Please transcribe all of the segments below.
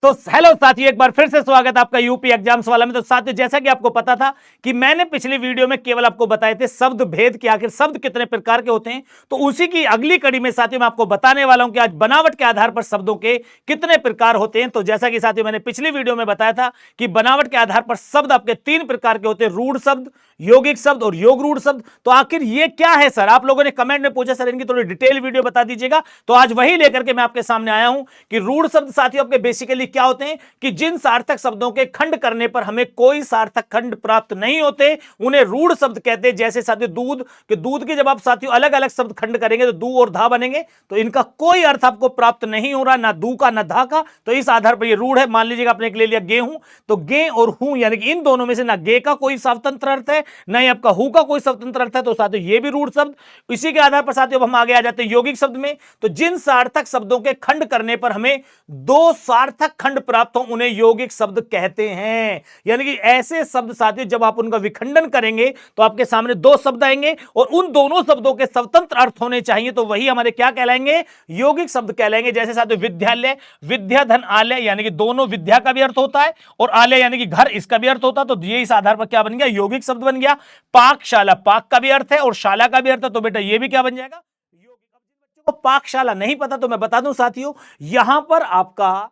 तो हेलो साथियों, एक बार फिर से स्वागत है आपका यूपी एग्जाम्स वाला में। तो साथियों, जैसा कि आपको पता था कि मैंने पिछली वीडियो में केवल आपको बताए थे शब्द भेद कि आखिर शब्द कितने प्रकार के होते हैं, तो उसी की अगली कड़ी में साथियों मैं आपको बताने वाला हूं कि आज बनावट के आधार पर शब्दों के कितने प्रकार होते हैं। तो जैसा कि साथियों मैंने पिछली वीडियो में बताया था कि बनावट के आधार पर शब्द आपके तीन प्रकार के होते हैं, रूढ़ शब्द, यौगिक शब्द और योग रूढ़ शब्द। तो आखिर ये क्या है सर? आप लोगों ने कमेंट में पूछा सर इनकी थोड़ी डिटेल वीडियो बता दीजिएगा, तो आज वही लेकर के मैं आपके सामने आया हूं कि रूढ़ शब्द साथियों आपके बेसिकली क्या होते हैं कि जिन सार्थक शब्दों के खंड करने पर हमें कोई सार्थक खंड प्राप्त नहीं होते उन्हें रूढ़ शब्द कहते हैं। जैसे साथियों दूध के, दूध के जब आप साथियों अलग अलग शब्द खंड करेंगे तो दू और धा बनेंगे, तो इनका कोई अर्थ आपको प्राप्त नहीं हो रहा, ना दू का ना धा का, तो इस आधार पर ये रूढ़ है। मान लीजिएगा आपने ले लिया गेहूं, तो गे और हूं यानी कि इन दोनों में से ना गे का कोई स्वतंत्र अर्थ है ना ही आपका हु का कोई स्वतंत्र अर्थ है, तो साथियों ये भी रूढ़ शब्द। इसी के आधार पर साथियों हम आगे आ जाते हैं यौगिक शब्द में। तो जिन सार्थक शब्दों के खंड करने पर हमें दो सार्थक खंड प्राप्त हो उन्हें यौगिक शब्द कहते हैं। यानी कि ऐसे शब्द साथियों जब आप उनका विखंडन करेंगे तो आपके सामने दो शब्द आएंगे और उन दोनों शब्दों के स्वतंत्र अर्थ होने चाहिए, तो वही हमारे क्या कहलाएंगे? यौगिक शब्द कहलाएंगे। जैसे साथियों विद्यालय, विद्या धन आलय, यानी कि दोनों विद्या का भी अर्थ होता है और आलय यानी कि घर, इसका भी अर्थ होता है, तो ये इस आधार पर क्या बन गया? यौगिक शब्द बन गया। पाकशाला, पाक का भी अर्थ है और शाला का भी अर्थ है, तो बेटा ये भी क्या बन जाएगा? यौगिक। अब जिन बच्चों को पाकशाला नहीं पता तो मैं बता दूं साथियों, यहां पर आपका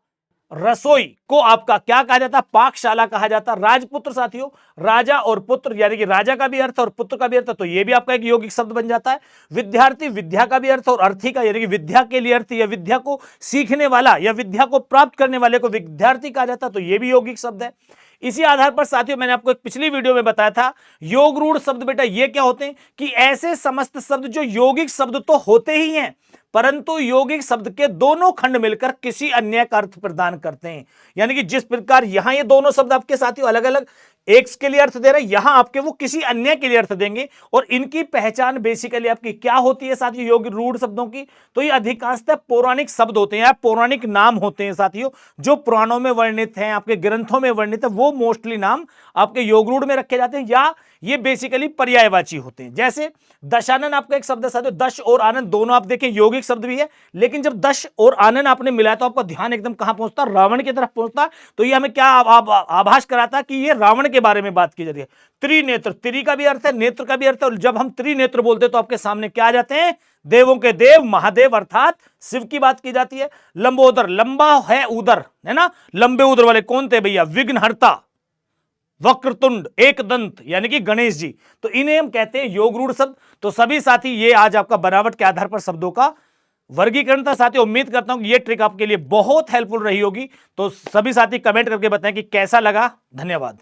रसोई को आपका क्या कहा जाता है? पाकशाला कहा जाता है। राजपुत्र साथियों, राजा और पुत्र यानी कि राजा का भी अर्थ और पुत्र का भी अर्थ, तो यह भी आपका एक यौगिक शब्द बन जाता है। विद्यार्थी, विद्या का भी अर्थ और अर्थी का, यानी कि विद्या के लिए अर्थी या विद्या को सीखने वाला या विद्या को प्राप्त करने वाले को विद्यार्थी कहा जाता है, तो यह भी यौगिक शब्द है। इसी आधार पर साथियों मैंने आपको एक पिछली वीडियो में बताया था योग रूढ़ शब्द बेटा ये क्या होते हैं कि ऐसे समस्त शब्द जो यौगिक शब्द तो होते ही हैं परंतु यौगिक शब्द के दोनों खंड मिलकर किसी अन्य का अर्थ प्रदान करते हैं। यानी कि जिस प्रकार यहां ये दोनों शब्द आपके साथियों अलग अलग एक के लिए अर्थ दे रहे हैं, यहां आपके वो किसी अन्य के लिए अर्थ देंगे और इनकी पहचान बेसिकली आपकी क्या होती है साथियों यौगिक रूढ़ शब्दों की? तो ये अधिकांशतः पौराणिक शब्द होते हैं, पौराणिक नाम होते हैं साथियों, जो पुराणों में वर्णित हैं, आपके ग्रंथों में वर्णित है, वो मोस्टली नाम आपके योग रूढ़ में रखे जाते हैं या ये बेसिकली पर्यायवाची होते हैं। जैसे दशानन आपका एक शब्द है साथियों, दश और आनंद दोनों आप देखें यौगिक शब्द भी है, लेकिन जब दश और आनंद आपने मिलाया तो आपका ध्यान एकदम कहां पहुंचता? रावण की तरफ पहुंचता। तो ये हमें क्या आभास कराता कि ये रावण के बारे में बात की जा रही है। त्रिनेत्र, त्रि का भी अर्थ है, नेत्र का भी अर्थ है, और जब हम त्रिनेत्र बोलते तो आपके सामने क्या आ जाते हैं? देवों के देव महादेव अर्थात शिव की बात की जाती है। लंबोदर, लंबा है उदर, है ना, लंबे उदर वाले कौन थे भैया? विघ्नहर्ता, वक्रतुंड, एक दंत यानी कि गणेश जी, तो इन्हें हम कहते हैं योग रूढ़ शब्द। तो सभी साथी ये आज आपका बनावट के आधार पर शब्दों का वर्गीकरण था साथी। उम्मीद करता हूं कि ये ट्रिक आपके लिए बहुत हेल्पफुल रही होगी। तो सभी साथी कमेंट करके बताएं कि कैसा लगा। धन्यवाद।